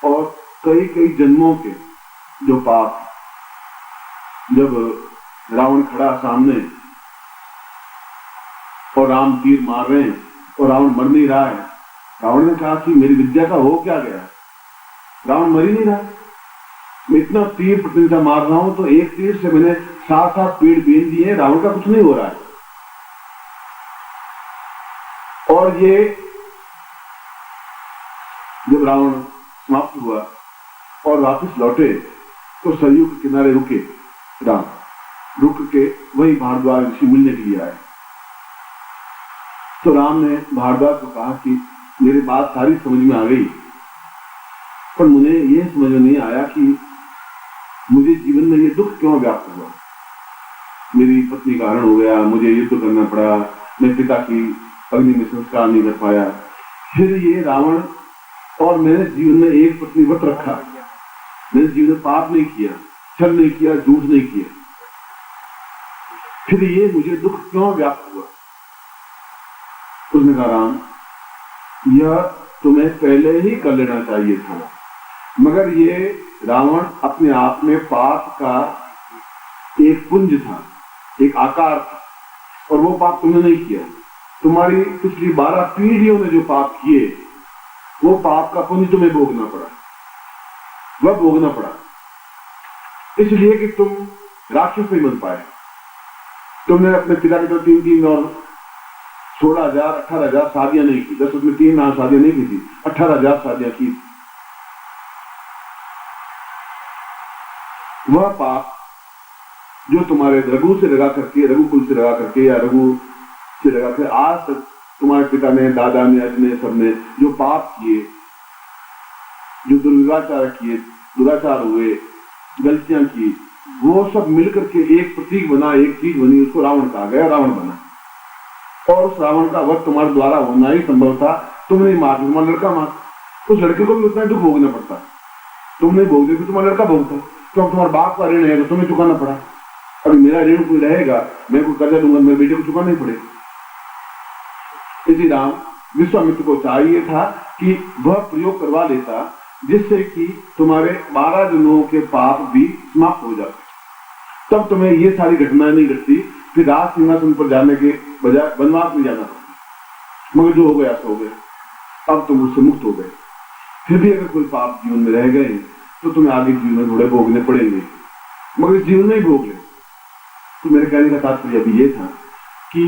और कई कई जन्मों के जो पाप, जब रावण खड़ा सामने और राम तीर मार रहे हैं और रावण मर नहीं रहा है, रावण ने कहा कि मेरी विद्या का हो क्या गया, रावण मर ही नहीं रहा, मैं इतना तीर प्रतिदिन मार रहा हूं तो एक तीर से मैंने 7-7 पेड़ बीन दिए, रावण का कुछ नहीं हो रहा है। और ये जब रावण समाप्त हुआ और वापस लौटे तो सरयू के किनारे रुके, राम रुक के वही भारद्वाज ऋषि मिलने के लिए आए। तो राम ने भारद्वाज को कहा कि मेरी बात सारी समझ में आ गई, पर मुझे यह समझ में नहीं आया कि मुझे जीवन में ये दुख क्यों व्याप्त हुआ। मेरी पत्नी का हरण हो गया, मुझे युद्ध करना पड़ा, मैं पिता की अग्नि में संस्कार नहीं कर पाया, फिर ये रावण, और मैंने जीवन में एक पत्नी व्रत रखा, मैंने जीवन में पाप नहीं किया, छल नहीं किया, झूठ नहीं किया, फिर ये मुझे दुख क्यों व्याप्त हुआ। उसने कहा राम, यह तुम्हें पहले ही कर लेना चाहिए था, मगर ये रावण अपने आप में पाप का एक पुंज था, एक आकार था, और वो पाप तुमने नहीं किया। तुम्हारी पिछली 12 पीढ़ियों ने जो पाप किए वो पाप का पुंज तुम्हें भोगना पड़ा, वह भोगना पड़ा, इसलिए कि तुम राक्षस नहीं बन पाए। तुमने अपने पिता के तो 3 और 16,000 18,000 शादियां नहीं की, 10 उसमें 3 शादियां नहीं की थी, 18,000 शादियां की। वह पाप जो तुम्हारे रघु से लगा करके, रघुकुल से लगा करके या रघु से लगा कर आज तक तुम्हारे पिता ने, दादा ने, अजने सबने जो पाप किए, जो दुर्व्यवहार किए, दुराचार हुए, गलतियां की, वो सब मिलकर के एक प्रतीक बना, एक चीज बनी, उसको रावण कहा गया, रावण बना। और उस रावण का वध तुम्हारे द्वारा होना ही संभव था। तुम नहीं मार, तुम्हारा लड़का मार, उस लड़के को भी उतना दुख भोगना पड़ता। तुम नहीं भोगते तो तुम्हारा लड़का भोगता, तो तुम्हारे बाप का ऋण है तो तुम्हें चुकाना पड़ा। अगर मेरा ऋण कोई रहेगा, मैं कोई कर्जा लूंगा, मेरे बेटे को चुकाना नहीं पड़ेगा। इसी राम विश्वामित्र को चाहिए था कि वह प्रयोग करवा लेता, जिससे कि तुम्हारे 12 जन्मों के पाप भी समाप्त हो जाते, तब तुम्हें ये सारी घटनाएं नहीं घटती, फिर राज सिंहासन पर जाने के बजाय वनवास में जाना पड़ता। मगर जो हो गया सो हो गया, अब तुम उससे मुक्त हो गए। फिर भी अगर कोई पाप जीवन में रह गए तो तुम्हें आगे जीवन में थोड़े भोगने पड़ेंगे, मगर जीवन में ही भोग ले। तो मेरे कहने का तात्पर्य अभी ये था कि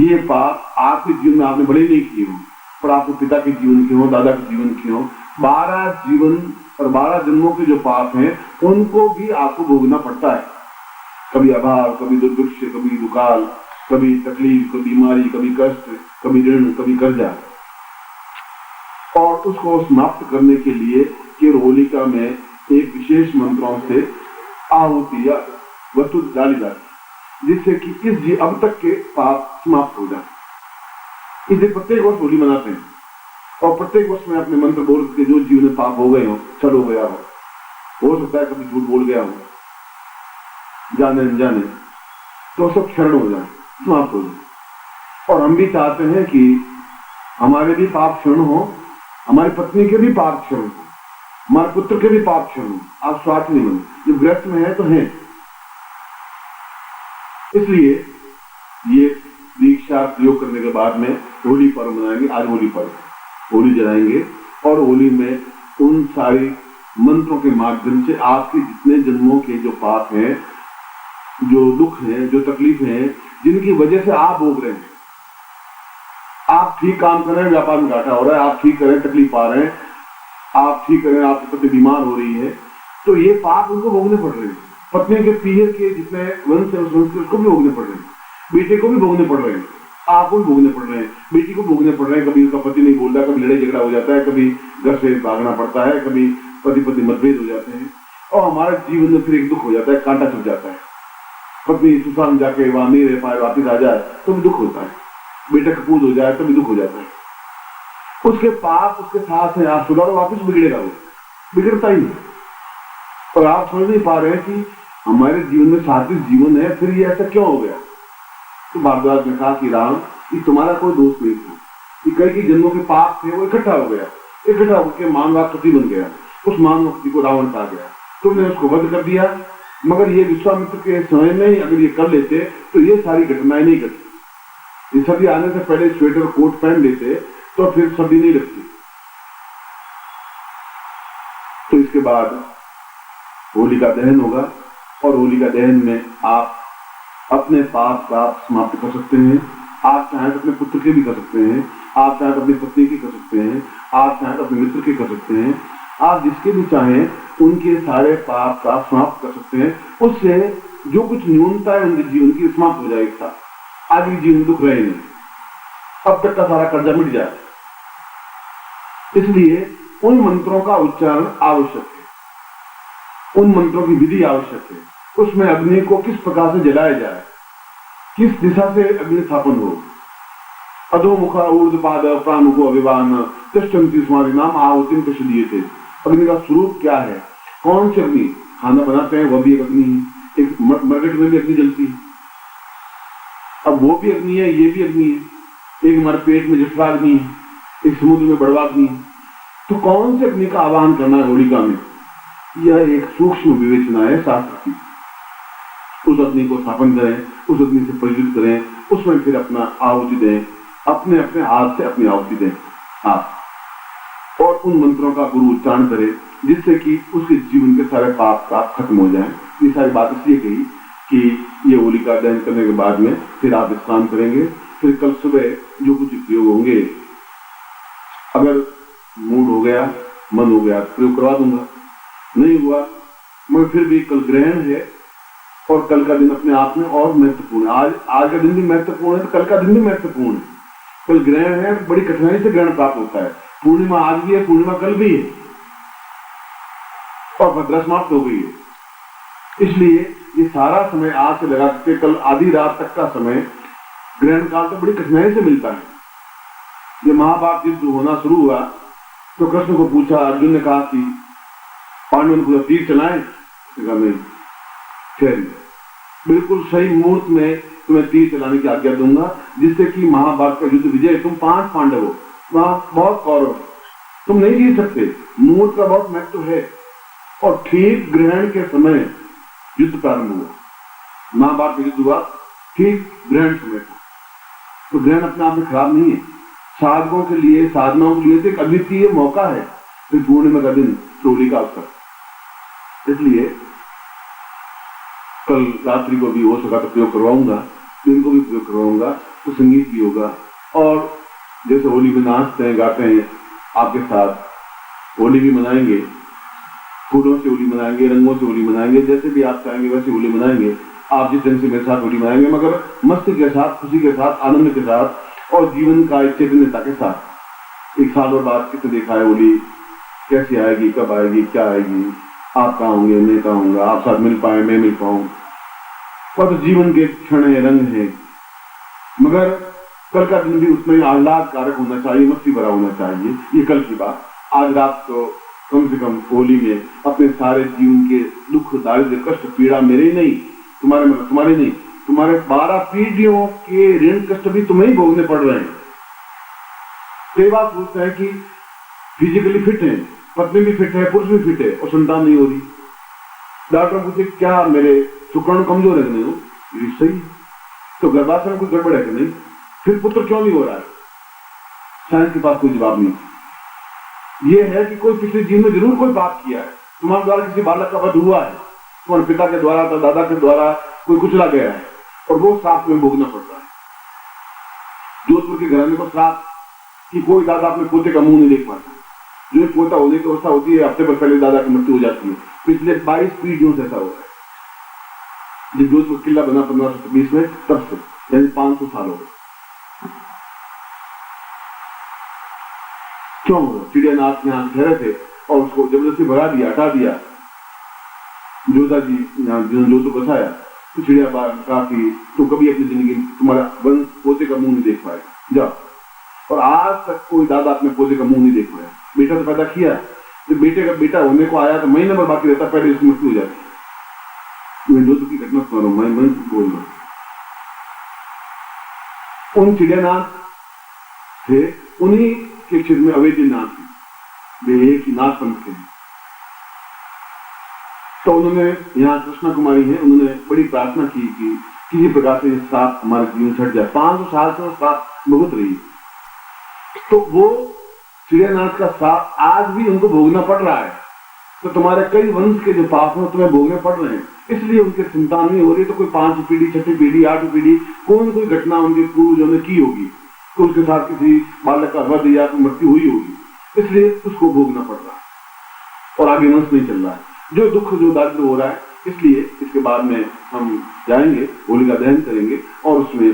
ये पाप आपके जीवन में आपने बड़े नहीं किए हो, पर आपके पिता के जीवन के हो, दादा के जीवन के हो, 12 जीवन और 12 जन्मों के जो पाप हैं उनको भी आपको भोगना पड़ता है। कभी अभाव, कभी दुर्भिक्ष, कभी दुकाल, कभी तकलीफ, कभी बीमारी, कभी कष्ट, कभी ऋण, कभी कर्जा। और उसको समाप्त करने के लिए होलिका में एक विशेष मंत्रों से आहुति या वस्तु डाली जाती, जिससे कि इस अब तक के पाप समाप्त हो जाए। इसे प्रत्येक वर्ष होली मनाते हैं और प्रत्येक वर्ष में अपने मंत्र बोल के जो जीवन में पाप हो गए हो, छल हो गया हो सकता है कभी झूठ बोल गया हो, जाने अनजाने, तो सब क्षरण हो जाए, समाप्त हो जाए। और हम भी चाहते हैं कि हमारे भी पाप क्षरण हो, हमारी पत्नी के भी पाप क्षरण हो, हमारे पुत्र के भी पाप क्षरण हो। आप स्वार्थ नहीं बने, जो ग्रस्त में है तो है। इसलिए ये दीक्षा प्रयोग करने के बाद में होली पर्व मनाएंगे। आज होली पर्व, होली जलाएंगे और होली में उन सारे मंत्रों के माध्यम से आपके जितने जन्मों के जो पाप हैं, जो दुख हैं, जो तकलीफ हैं, जिनकी वजह से आप भोग रहे हैं, आप ठीक काम कर रहे हैं, व्यापार में घाटा हो रहा है, आप ठीक करें, तकलीफ आ रहे हैं, आप ठीक करें, आपकी पत्नी बीमार हो रही है, तो ये पाप उनको भोगने पड़ रहे हैं। पत्नी के पीहर के जितने वंश है, उस वंश के उसको भी भोगने पड़ रहे हैं, बेटे को भी भोगने पड़ रहे हैं, आपको भी भोगने पड़ रहे हैं, बेटी को भोगने पड़ रहे हैं। कभी उसका पति नहीं बोल रहा, कभी लड़ाई झगड़ा हो जाता है, कभी घर से भागना पड़ता है, कभी पति पत्नी मतभेद हो जाते हैं, और हमारे जीवन में फिर एक दुख हो जाता है, कांटा चुभ जाता है। पत्नी सुसान जाके वहां नहीं रह पाए, वापिस आ जाए तो भी दुख होता है, बेटा कपूत हो जाए तो भी दुख हो जाता है। उसके पाप उसके साथ है, आप सुधारो, वापिस बिगड़ेगा, वो बिगड़ता ही नहीं। और आप समझ नहीं पा रहे कि हमारे जीवन में सात्विक जीवन है, फिर ये ऐसा क्यों हो गया। तो भारद्वाज ने कहा कि राम, ये तुम्हारा कोई दोष नहीं था, ये कई जन्मों के पाप थे, वो इकट्ठा हो गया, इकट्ठा होकर मानवाकृति बन गया। उस मानवक्ति को रावण कहा गया। तुमने उसको वध कर दिया, मगर ये विश्वामित्र के समय में ही अगर ये कर लेते तो ये सारी घटनाएं नहीं घटती। ये सर्दी आने से पहले स्वेटर कोट पहन लेते तो फिर सर्दी नहीं लगती। तो इसके बाद होलिका दहन होगा और होलिका दहन में आप अपने पाप का समाप्त कर सकते हैं। आप चाहें तो अपने पुत्र के भी कर सकते हैं, आप चाहें तो अपनी पत्नी की कर सकते हैं, आप चाहें तो अपने मित्र के कर सकते हैं, आप जिसके भी चाहें उनके सारे पाप का समाप्त कर सकते हैं। उससे जो कुछ न्यूनता है उनके जीवन की समाप्त हो जाएगी। था आगे जीवन दुख रहे नहीं, अब तक का सारा कर्जा मिट जाए। इसलिए उन मंत्रों का उच्चारण आवश्यक है, उन मंत्रों की विधि आवश्यक है। उसमें अग्नि को किस प्रकार से जलाया जाए, किस दिशा से अग्नि स्थापन हो। अधोमुखा ऊर्ध्वपाद प्रामुखो अभिवान तिष्ठन्ति स्मारि नाम आहुतिम प्रशदीयते। अग्नि का स्वरूप क्या है, कौन सी अग्नि? खाना बनाते हैं वह भी एक अग्नि है, एक मरकट में भी अग्नि जलती है, अब वो भी अग्नि है, ये भी अग्नि है। एक हमारे पेट में जठरा अग्नि है, एक समुद्र में बड़वा अग्नि है। तो कौन से अग्नि का आवाहन करना है होलिका में, यह एक सूक्ष्म विवेचना है शास्त्र की। उस अग्नि को स्थापन करें, उस अग्नि से प्रज्वलित करें, उसमें फिर अपना आहुति दें, अपने अपने हाथ से अपनी आहुति दें आप, और उन मंत्रों का गुरु उच्चारण करें जिससे कि उसके जीवन के सारे पाप का खत्म हो जाए। ये सारी बात इसलिए कही कि ये होलिका दहन करने के बाद में फिर आप स्नान करेंगे, फिर कल सुबह जो कुछ प्रयोग होंगे, अगर मूड हो गया, मन हो गया, प्रयोग करवा दूंगा, नहीं हुआ मगर फिर भी कल ग्रहण है और कल का दिन अपने आप में और महत्वपूर्ण है। आज का दिन भी महत्वपूर्ण है तो कल का दिन भी महत्वपूर्ण है। कल ग्रहण है, बड़ी कठिनाई से ग्रहण प्राप्त होता है। पूर्णिमा आज भी है, पूर्णिमा कल भी है और भद्रा समाप्त हो गई है। इसलिए ये सारा समय आज से लगा के कल आधी रात तक का समय ग्रहण काल तो बड़ी कठिनाई से मिलता है। जब महाभारत युद्ध होना शुरू हुआ तो कृष्ण को पूछा, अर्जुन ने कहा कि पांडवों को तीर चलाएं, नहीं, फिर बिल्कुल सही मुहूर्त में तुम्हें तीर चलाने की आज्ञा दूंगा जिससे कि महाभारत का युद्ध विजय। तुम 5 पांडव हो, वहां बहुत कौरव, तुम नहीं जीत सकते। मुहूर्त का बहुत महत्व है। और ठीक ग्रहण के समय युद्ध प्रारंभ हुआ, महाभारत का युद्ध हुआ ठीक ग्रहण समय को। तो ग्रहण अपने आप में खराब नहीं है, साधकों के लिए, साधनाओं के लिए एक अद्वितीय मौका है। फिर पूर्णिमा का दिन, होली का अवसर। इसलिए कल रात्रि को भी हो सका तो प्रयोग करवाऊंगा, दिन को भी प्रयोग करवाऊंगा, तो संगीत भी होगा। और जैसे होली में नाचते हैं, गाते हैं आपके साथ, होली भी मनाएंगे, फूलों से होली मनाएंगे, रंगों से होली मनाएंगे, जैसे भी आप चाहेंगे वैसे होली मनाएंगे। आप जिस ढंग से मेरे साथ होली मनाएंगे, मगर मस्ती के साथ, खुशी के साथ, आनंद के साथ और जीवन का चैतन्यता के साथ। एक साल और बाद कितने देखा है होली, कैसी आएगी, कब आएगी, क्या आएगी, आप कहाँ होंगे, मैं कहाँ होऊंगा, आप साथ मिल पाए, मैं मिल पाऊं। और तो जीवन के क्षण है, रंग है, मगर कल का दिन भी उसमें आह्लाद कारक होना चाहिए, मस्ती भरा होना चाहिए। ये कल की बात। आज रात तो कम से कम होली में अपने सारे जीवन के दुख, दारिद्र्य, कष्ट, पीड़ा मेरे ही नहीं, तुम्हारे मतलब तुम्हारे नहीं, तुम्हारे 12 पीढ़ियों के ऋण कष्ट भी तुम्हें ही भोगने पड़ रहे हैं। कई बार सोचते हैं कि फिजिकली फिट है, पत्नी भी फिट है, पुरुष भी फिट है और संतान नहीं हो रही। डॉक्टर पूछे क्या मेरे शुक्राणु कमजोर है नहीं हो, ये सही, तो गर्भाशय में कुछ गड़बड़ है कि नहीं, फिर पुत्र क्यों नहीं हो रहा है? साइंस के पास कोई जवाब नहीं। ये है कि कोई पिछले जीवन में जरूर कोई पाप किया है, तुम्हारे द्वारा किसी बालक का वध हुआ है, तुम्हारे पिता के द्वारा, दादा के द्वारा कोई कुचला गया है और वो श्राप में भोगना पड़ रहा है। जोधपुर के घराने को श्राप कि कोई दादा अपने पोते का मुंह नहीं देख पाता। जो पोता होने की अवस्था होती है, हफ्ते पर पहले दादा की मृत्यु हो जाती है। पिछले 22 पीढ़ियों से ऐसा हो रहा है। जब जोधपुर किला बना 1520 में, तब से यानी 500 साल हो गए। क्यों? चिड़ियानाथ में ठहरे थे और उसको जबरदस्ती भगा दिया, हटा दिया। जोधा जी जोधपुर बसाया तो चिड़िया कहा कि तुम कभी अपनी जिंदगी तुम्हारा वंश पोते का मुंह नहीं देख पाए, जाओ। और आज तक कोई दादा अपने पोते का मुंह नहीं देख पाया। बेटा तो पैदा किया, तो बेटे का बेटा होने को आया तो महीने भर बाकी रहता, पहले उसकी मृत्यु हो जाती। मैं जोधपुर की घटना सुना रहा हूं, मैं बोल रहा हूं। उन चिड़ियानाथ थे, उन्हीं के क्षेत्र में अवैधनाथ थे, वे एक ही नाथ पंथ थे। तो उन्होंने, यहाँ कृष्णा कुमारी है, उन्होंने बड़ी प्रार्थना की कि किसी प्रकार से सांप हमारे जीवन छट जाए। 500 साल से वो सांप भुगत रही, तो वो चिड़ियानाथ का सांप आज भी उनको भोगना पड़ रहा है। तो तुम्हारे कई वंश के जो पाप हैं तुम्हें भोगने पड़ रहे हैं, इसलिए उनकी संतान नहीं हो रही। तो कोई 5 पीढ़ी, 6 पीढ़ी, 8 पीढ़ी कोई घटना उनके पूर्वजों ने की होगी, तो उसके साथ किसी बालक का वध या मृत्यु हुई होगी, इसलिए उसको भोगना पड़ रहा है और आगे वंश नहीं चल रहा है। जो दुख, जो दारिद्र हो रहा है, इसलिए इसके बाद में हम जाएंगे, होलिका दहन करेंगे और उसमें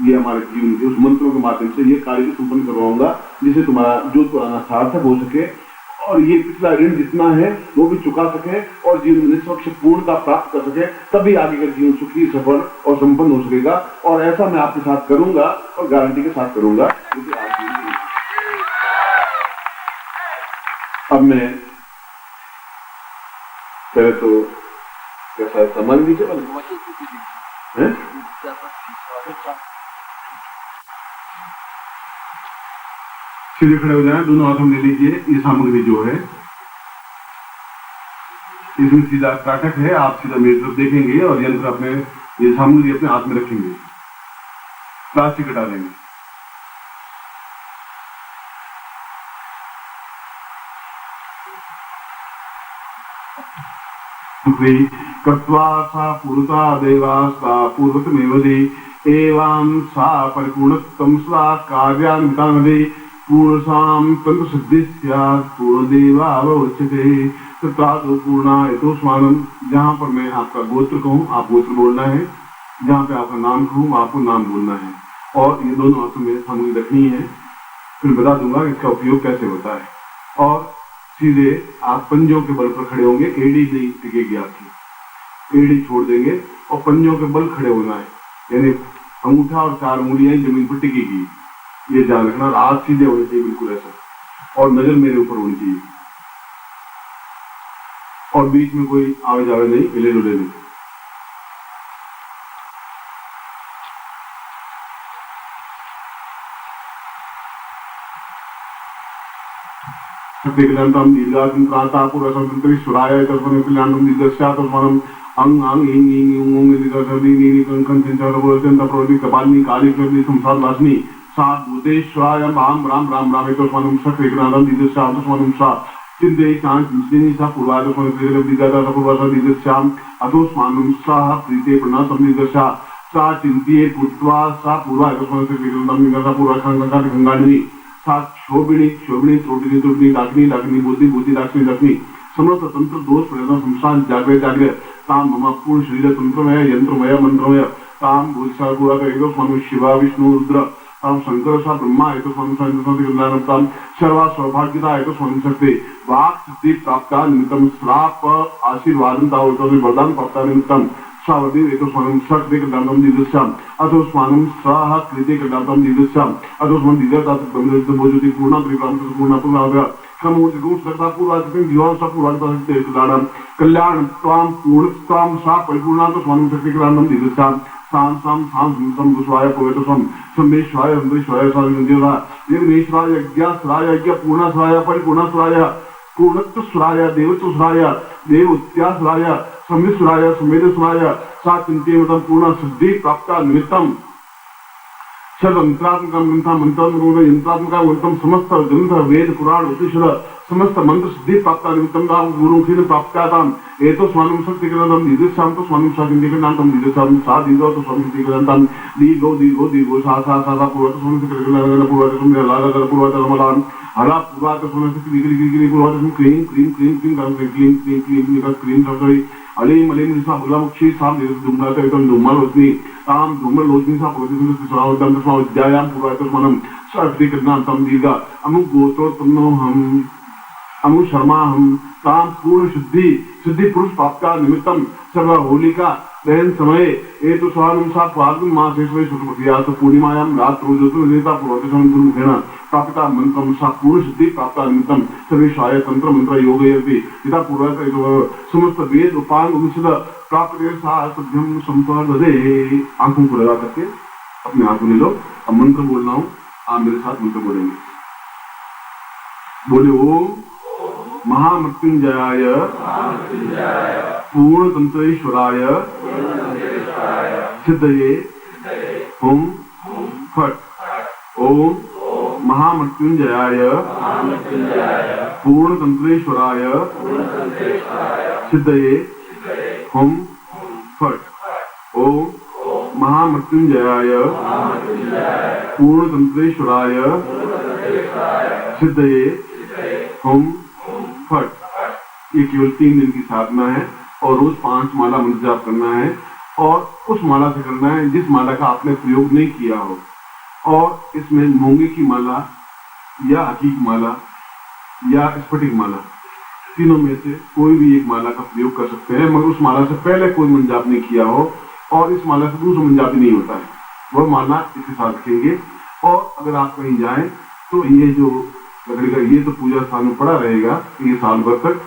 ये हमारे जीवन के उस मंत्रों के माध्यम से ये कार्य संपन्न करवाऊंगा जिससे तुम्हारा जो पुराना सार्थक हो सके और ये पिछला ऋण जितना है वो भी चुका सके और जीवन में निष्पक्ष पूर्णता प्राप्त कर सके, तभी आगे का जीवन सुखी, सफल और संपन्न हो सकेगा। और ऐसा मैं आपके साथ करूंगा और गारंटी के साथ करूंगा। अब मैं पहले तो कैसा सम्मान दीजिए सीधे खड़े हो जाए, दोनों हाथों में ले लीजिए। ये सामग्री जो है इसमें सीधा काटक है, आप सीधा मेरी तरफ देखेंगे और यंत्र अपने, ये सामग्री अपने हाथ में रखेंगे, प्लास्टिक हटा देंगे। कृत्वा सा पूर्वता देवास्ता पूर्वतमेवदि एवं सा परिपूर्णत्वं स्वा कार्यान्वितानदि पूर्णसां तंत्र सिद्धि स्यात् पूर्णदेवावोच्यते तत्रादो पूर्णा यतोस्मानं। जहाँ पर मैं आपका गोत्र कहूँ आप गोत्र बोलना है, जहाँ पे आपका नाम कहूँ आपको नाम बोलना है और ये दोनों हाथों में सामग्री रखनी है। फिर बता दूंगा इसका उपयोग कैसे होता है। और सीधे आप पंजों के बल पर खड़े होंगे, एड़ी नहीं टिकेगी आपकी, एड़ी छोड़ देंगे और पंजों के बल खड़े होना है, यानी अंगूठा और 4 उंगलियां जमीन पर टिकेगी, ये ध्यान रखना। हाथ सीधे होने चाहिए बिल्कुल ऐसा, और नजर मेरे ऊपर होनी चाहिए और बीच में कोई आवे जावे नहीं, हिले डुले नहीं। कल्याणम दीर्घासम क्रांता पूर्वसंतरि सुराय तस्मन कल्याणम दीर्घस्या तस्मनम अंग अंग इंग इंग ओंग दीर्घसर्दी नीनि कंकन संचार बोलचंद प्रवृत्ति कपालनी काली प्रवृत्ति संसार वासनी सात भूतेश्वराय राम राम राम राम तस्मनम सक्रिय क्रांतम दीर्घस्या तस्मनम सा चिंते शांत चिंतनी सा पूर्वाद तस्मन दीर्घदा सा पूर्वाद दीर्घस्याम अतोस्मानम सा प्रीते प्रणतम दीर्घस्या सा चिंतिये कृत्वा सा पूर्वाद तस्मन सक्रिय क्रांतम दीर्घदा पूर्वाखंड गंगानी शोभिणी शोभिणी त्रोटिनी त्रोटिनी डाकिनी डाकिनी बुद्धि बुद्धि डाकिनी डाकिनी समस्त तंत्र दोष प्रेरणा संस्थान जागृत जागृत ताम मम पूर्ण शरीर तंत्रमय यंत्रमय मंत्रमय ताम भूषा पूरा करेगा स्वामी शिवा विष्णु रुद्र ताम शंकर सा ब्रह्मा एक स्वामी संत ताम सर्वा सौभाग्यता एक स्वामी शक्ति वाक सिद्धि प्राप्त निमित्तम श्राप आशीर्वादं तावतो वरदान प्राप्त निमित्तम सावधि एक स्वामी शक्ति कदातम दीदस्याम अथो स्वामी स्वाह कृते कदातम दीदस्याम अथो स्वामी दीदतात ब्रह्मज्योति बोज्योति पूर्ण त्रिकाम पूर्ण पूर्ण क्रमोति गुण सकता पूर्वाधिक जीवन सब पूर्वाधिक कदाडम कल्याण त्वाम पूर्ण त्वाम सा परिपूर्ण तो स्वामी शक्ति कदातम दीदस्याम साम साम साम सम गुस्वाय पवित्र सम समेश्वाय अंतरिश्वाय सारंगदेवा निर्मेश्वाय यज्ञास्राय यज्ञ पूर्णस्राय परिपूर्णस्राय पूर्णत्व सुराय देवत्व सुराय देवत्यासराय समिश्राय समेधस्राय सा चिंतेमतं पूर्ण सिद्धि प्राप्त निमित्तम सर्वंत्रात्मकं ग्रंथ मंत्रात्मकं यंत्रात्मकं ग्रंथम समस्त ग्रंथ वेद पुराण उपनिषद समस्त मंत्र सिद्धि प्राप्त निमित्तम राम गुरु खिन प्राप्ताताम एतो स्वामी शक्ति ग्रंथम दीदस्याम तो स्वामी शक्ति ग्रंथम दीदस्याम सा दीदो तो स्वामी शक्ति ग्रंथम दीगो दीगो दीगो सा सा सा पूर्व तो स्वामी शक्ति ग्रंथम पूर्व तो स्वामी लागा पूर्व तो रमलान हला पूर्व तो स्वामी शक्ति गिरी पूर्व तो क्लीन क्लीन क्लीन क्लीन काम क्लीन क्लीन क्लीन का क्लीन सॉरी अलीम अलीम सा बुलामुखी साम दुमना तो एकदम दुमल होती ताम दुमल लोचनी सा पूर्व तो स्वामी तो स्वामी विद्यायाम पूर्व तो स्वामी शक्ति ग्रंथम दीगा अमु गोत्रो तन्नो हम अमु शर्मा हम ताम पूर्ण सिद्धि पुरुष प्राप्त निमित्तम सर्व होलिका दहन समय ये तो स्वामी सा फाल्गुन मासेश्वरी शुक्लपक्षिया तो पूर्णिमायाम रात्रो ज्योतिर्निता पूर्वतम गुरुमुखेन प्राप्ता मंत्रम सा पूर्ण सिद्धि प्राप्त निमित्तम सर्वेश्वाय तंत्र मंत्र योगयति यथा पूर्व समस्त वेद उपांग उपनिषद प्राप्त सा सभ्यम संपर्दे। आंखों को लगा करके अपने हाथ में लो, अब मंत्र बोलना हूँ, आप मेरे साथ मंत्र बोलेंगे। बोले ओम महामृत्युंजयाय पूर्णतंत्रेश्वराय सिद्धये हुम फट। ओम महामृत्युंजयाय पूर्णतंत्रेश्वराय सिद्धये हुम फट। ओम महामृत्युंजयाय पूर्णतंत्रेश्वराय सिद्धये हुम फट। ये केवल 3 दिन की साधना है और रोज 5 माला मंत्र जाप करना है और उस माला से करना है जिस माला का आपने प्रयोग नहीं किया हो। और इसमें मूंगे की माला या हकीक माला या स्फटिक माला, तीनों में से कोई भी एक माला का प्रयोग कर सकते हैं, मगर उस माला से पहले कोई मंत्र जाप नहीं किया हो और इस माला से दूसरा मंत्र जाप नहीं होता है, वह माला इसके साथ रखेंगे। और अगर आप कहीं जाएं तो ये जो लकड़ी का ये तो पूजा स्थान में पड़ा रहेगा ये साल भर तक।